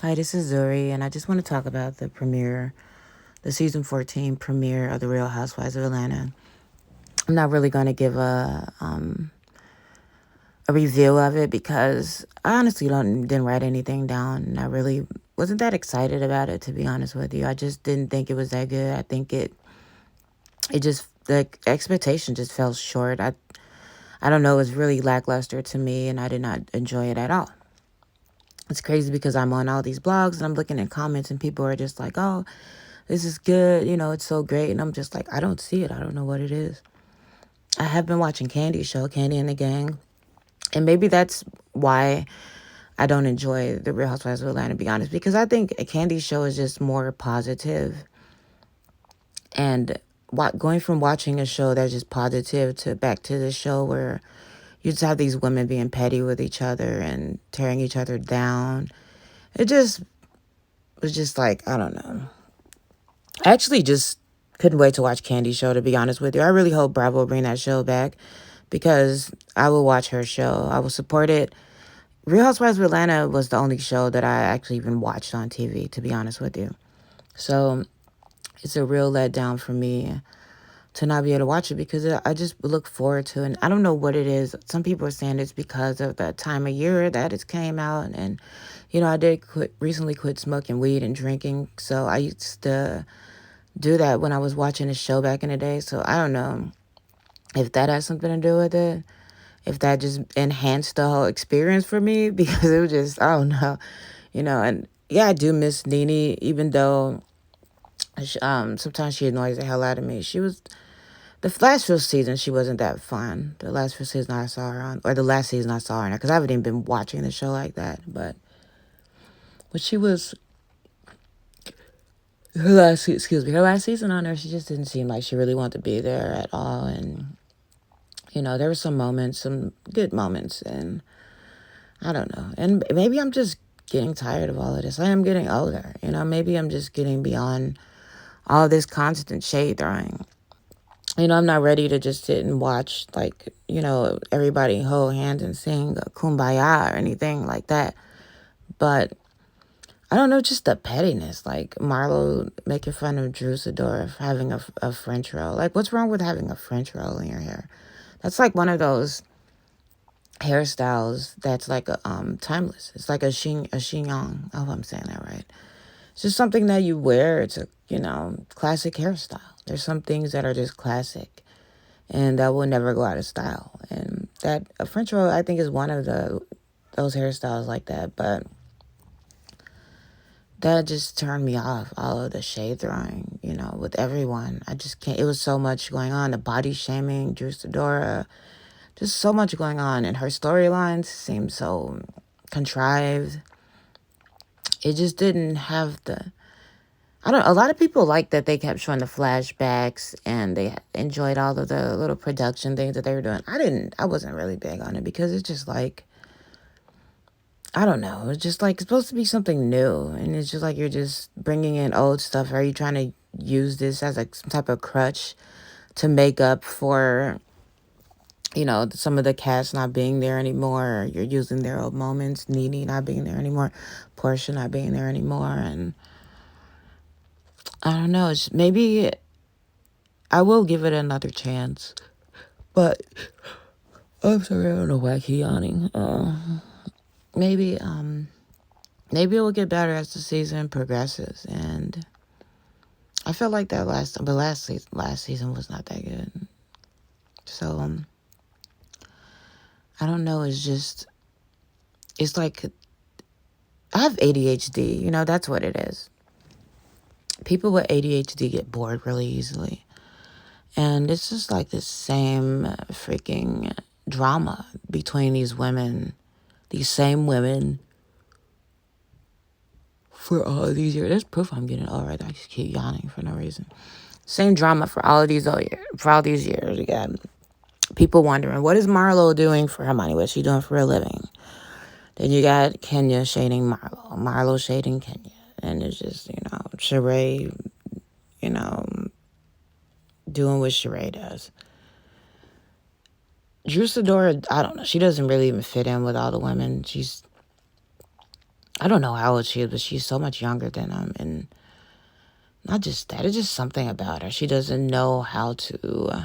Hi, this is Zuri, and I just want to talk about the season 14 premiere of The Real Housewives of Atlanta. I'm not really going to give a review of it because I honestly didn't write anything down, and I really wasn't that excited about it, to be honest with you. I just didn't think it was that good. I think it just the expectation just fell short. I don't know. It was really lackluster to me, and I did not enjoy it at all. It's crazy because I'm on all these blogs and I'm looking at comments and people are just like, "Oh, this is good, it's so great." And I'm just like, I don't see it. I don't know what it is. I have been watching Candy's show, Candy and the Gang. And maybe that's why I don't enjoy The Real Housewives of Atlanta, to be honest, because I think a Candy show is just more positive. And going from watching a show that's just positive to back to the show where you just have these women being petty with each other and tearing each other down. It just was just like, I don't know. I actually just couldn't wait to watch Candy's show, to be honest with you. I really hope Bravo will bring that show back because I will watch her show. I will support it. Real Housewives of Atlanta was the only show that I actually even watched on TV, to be honest with you. So it's a real letdown for me to not be able to watch it because I just look forward to it. And I don't know what it is. Some people are saying it's because of the time of year that it came out. And, I did recently quit smoking weed and drinking. So I used to do that when I was watching the show back in the day. So I don't know if that has something to do with it. If that just enhanced the whole experience for me because it was just, I don't know, and yeah, I do miss Nene, even though sometimes she annoys the hell out of me. She was, the last few seasons, she wasn't that fun. The last few seasons I saw her on, or the last season I saw her on, because I haven't even been watching the show like that, but she was, her last season on there, she just didn't seem like she really wanted to be there at all. And, there were some moments, some good moments. And I don't know. And maybe I'm just getting tired of all of this. I am getting older. Maybe I'm just getting beyond all this constant shade throwing. I'm not ready to just sit and watch, like, everybody hold hands and sing Kumbaya or anything like that. But I don't know, just the pettiness. Like Marlo making fun of Drew Sidora for having a French roll. Like, what's wrong with having a French roll in your hair? That's like one of those hairstyles that's like timeless. It's like a chignon. I hope I'm saying that right. It's just something that you wear. It's a classic hairstyle. There's some things that are just classic and that will never go out of style. And that a French roll, I think, is one of those hairstyles like that. But that just turned me off, all of the shade throwing, with everyone. I just can't. It was so much going on. The body shaming, Drew Sidora, just so much going on. And her storylines seemed so contrived. It just didn't have a lot of people liked that they kept showing the flashbacks and they enjoyed all of the little production things that they were doing. I wasn't really big on it because it's just like, I don't know. It's just like, it's supposed to be something new. And it's just like, you're just bringing in old stuff. Are you trying to use this as like some type of crutch to make up for, some of the cast not being there anymore? You're using their old moments, Nene not being there anymore, Portia not being there anymore. And I don't know. Maybe I will give it another chance. But I'm sorry, I don't know why I keep yawning. Maybe maybe it will get better as the season progresses. And I felt like that last season was not that good. So I don't know. It's like I have ADHD. That's what it is. People with ADHD get bored really easily. And it's just like the same freaking drama between these same women for all of these years. There's proof I'm getting old, right? I just keep yawning for no reason. Same drama for all these years. You got people wondering, what is Marlo doing for her money? What's she doing for a living? Then you got Kenya shading Marlo shading Kenya. And it's just, Sheree, doing what Sheree does. Drew Sidora, I don't know. She doesn't really even fit in with all the women. I don't know how old she is, but she's so much younger than him. And not just that, it's just something about her. She doesn't know how to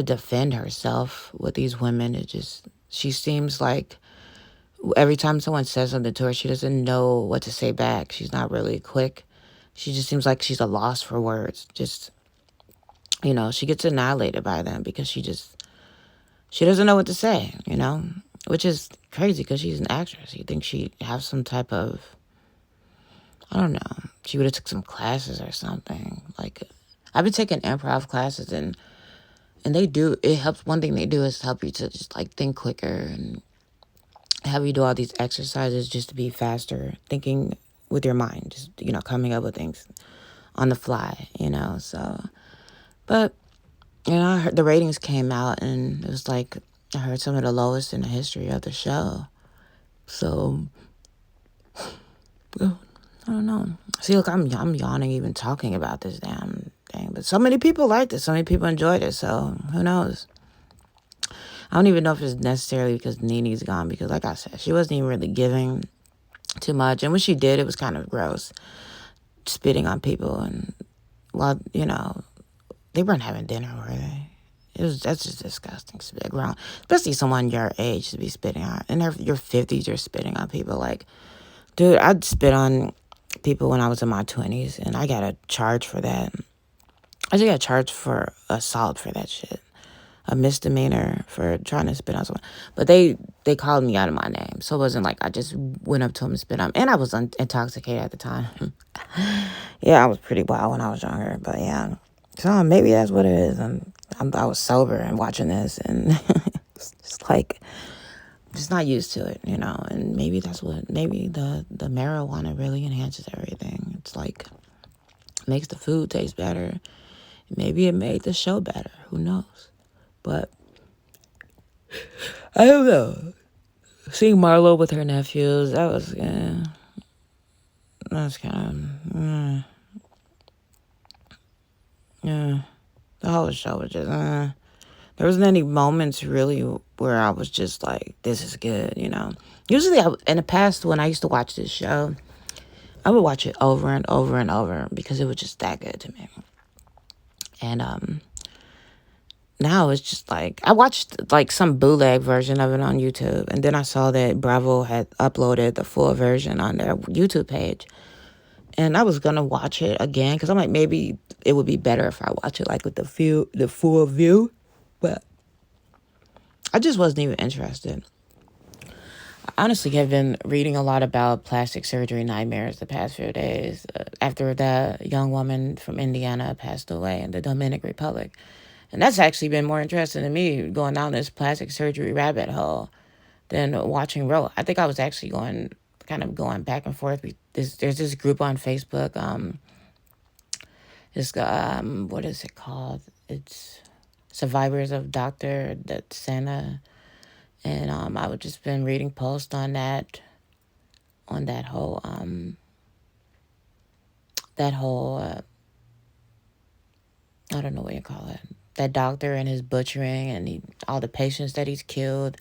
defend herself with these women. She seems like every time someone says something to her, she doesn't know what to say back. She's not really quick. She just seems like she's a loss for words. She gets annihilated by them because she doesn't know what to say, which is crazy because she's an actress. You think she'd have some type of, I don't know, she would have took some classes or something. Like, I've been taking improv classes, and it helps. One thing they do is help you to just like think quicker and have you do all these exercises just to be faster, thinking with your mind, just, coming up with things on the fly. So, but, I heard the ratings came out, and it was like, I heard some of the lowest in the history of the show. So, I don't know. See, look, I'm yawning even talking about this damn thing. But so many people liked it. So many people enjoyed it. So, who knows? I don't even know if it's necessarily because Nene's gone. Because, like I said, she wasn't even really giving too much. And when she did, it was kind of gross. Spitting on people. And, well, they weren't having dinner, were they? That's just disgusting. Spit grown, especially someone your age to be spitting on. In your 50s, you're spitting on people. Like, dude, I'd spit on people when I was in my 20s, and I got a charge for that. I just got charged for assault for that shit. A misdemeanor for trying to spit on someone. But they called me out of my name. So it wasn't like I just went up to him and spit on him. And I was intoxicated at the time. Yeah, I was pretty wild when I was younger. But yeah. So maybe that's what it is. I was sober and watching this, and it's just like, just not used to it, and maybe the marijuana really enhances everything. It's like, makes the food taste better. Maybe it made the show better. Who knows? But I don't know. Seeing Marlo with her nephews, that's kind of, the whole show was just, there wasn't any moments really where I was just like, this is good, Usually in the past, when I used to watch this show, I would watch it over and over and over because it was just that good to me. And now it's just like, I watched like some bootleg version of it on YouTube, and then I saw that Bravo had uploaded the full version on their YouTube page. And I was gonna watch it again because I'm like, maybe it would be better if I watch it like with the full view, but I just wasn't even interested. I honestly have been reading a lot about plastic surgery nightmares the past few days after that young woman from Indiana passed away in the Dominican Republic. And that's actually been more interesting to me, going down this plastic surgery rabbit hole, than watching RHOA. I think I was actually going back and forth. There's this group on Facebook. What is it called? It's Survivors of Dr. Santa. And I would just been reading posts on that whole I don't know what you call it. That doctor and his butchering and all the patients that he's killed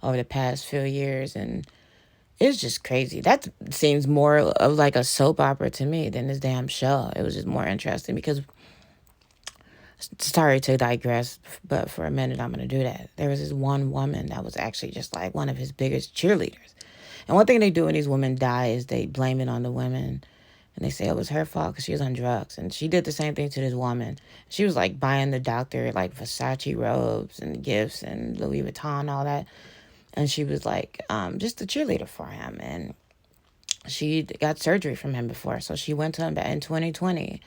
over the past few years, and it's just crazy. That seems more of like a soap opera to me than this damn show. It was just more interesting because, sorry to digress, but for a minute I'm going to do that. There was this one woman that was actually just like one of his biggest cheerleaders. And one thing they do when these women die is they blame it on the women. And they say it was her fault because she was on drugs. And she did the same thing to this woman. She was like buying the doctor like Versace robes and gifts and Louis Vuitton, all that. And she was like just a cheerleader for him. And she got surgery from him before. So she went to him in 2020.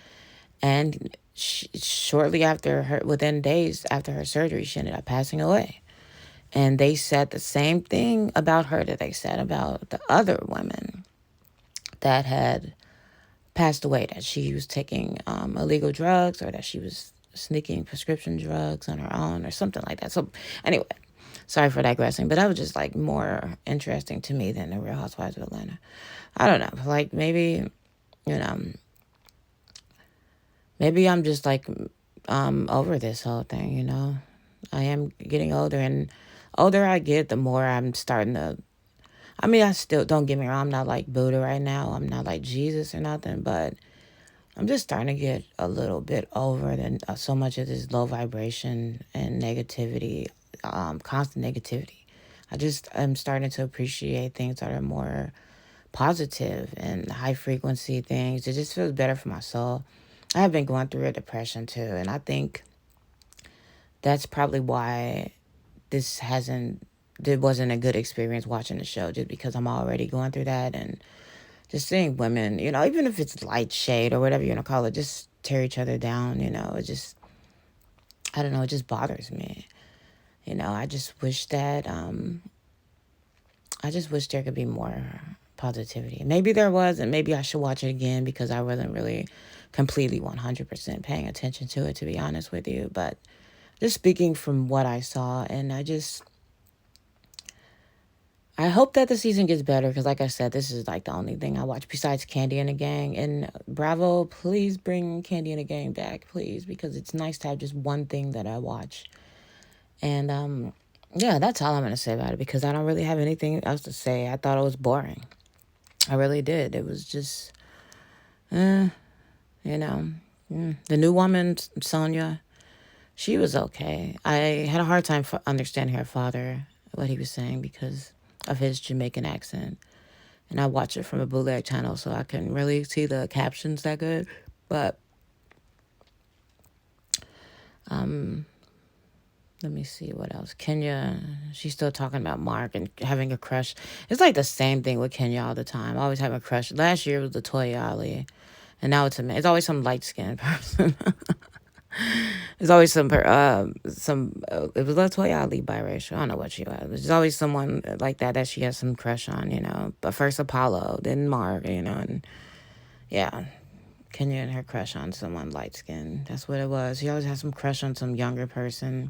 And shortly after within days after her surgery, she ended up passing away. And they said the same thing about her that they said about the other women that had passed away, that she was taking illegal drugs, or that she was sneaking prescription drugs on her own or something like that. So anyway, sorry for digressing, but that was just like more interesting to me than the Real Housewives of Atlanta. I don't know, like maybe, maybe I'm just like over this whole thing. I am getting older, and older I get, the more I'm starting to, I mean, I still, don't get me wrong, I'm not like Buddha right now. I'm not like Jesus or nothing, but I'm just starting to get a little bit over so much of this low vibration and negativity, constant negativity. I'm starting to appreciate things that are more positive and high frequency things. It just feels better for my soul. I have been going through a depression too, and I think that's probably why this hasn't it wasn't a good experience watching the show, just because I'm already going through that. And just seeing women, even if it's light shade or whatever you want to call it, just tear each other down, it just, I don't know, it just bothers me. I just wish that I just wish there could be more positivity. Maybe there was, and maybe I should watch it again, because I wasn't really completely 100% paying attention to it, to be honest with you. But just speaking from what I saw, and I hope that the season gets better, because like I said, this is like the only thing I watch besides Candy and the Gang. And Bravo, please bring Candy and the Gang back, please, because it's nice to have just one thing that I watch. And yeah, that's all I'm going to say about it, because I don't really have anything else to say. I thought it was boring. I really did. It was just, the new woman, Sonia, she was okay. I had a hard time understanding her father, what he was saying, because of his Jamaican accent. And I watch it from a bootleg channel, so I couldn't really see the captions that good. But let me see what else. Kenya, she's still talking about Mark and having a crush. It's like the same thing with Kenya all the time. I always have a crush. Last year was the Toya Ali, and now it's it's always some light skinned person. It's always it was Latoya Ali biracial. I don't know what she was. There's always someone like that she has some crush on. But first Apollo, then Mark, and yeah, Kenya and her crush on someone light skinned. That's what it was. She always has some crush on some younger person.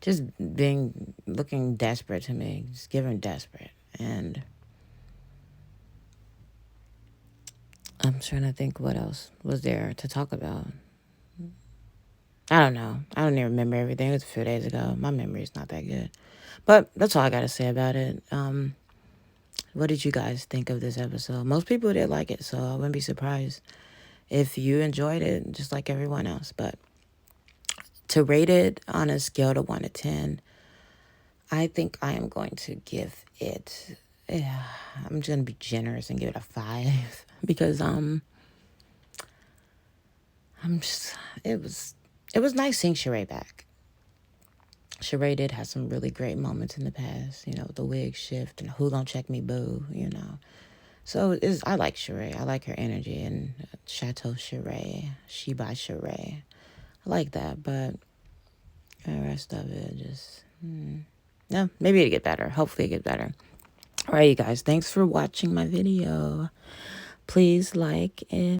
Just looking desperate to me. Just giving desperate. And I'm trying to think what else was there to talk about. I don't know. I don't even remember everything. It was a few days ago. My memory's not that good. But that's all I got to say about it. What did you guys think of this episode? Most people did like it, so I wouldn't be surprised if you enjoyed it, just like everyone else. But to rate it on a scale to 1 to 10, I think I am going to give it, I'm just going to be generous and give it a 5, because it was nice seeing Sheree back. Sheree did have some really great moments in the past, the wig shift and who gonna check me boo, So I like Sheree. I like her energy, and Chateau Sheree, She by Sheree. I like that, but the rest of it just, no, maybe it'll get better. Hopefully it get better. All right, you guys, thanks for watching my video. Please like and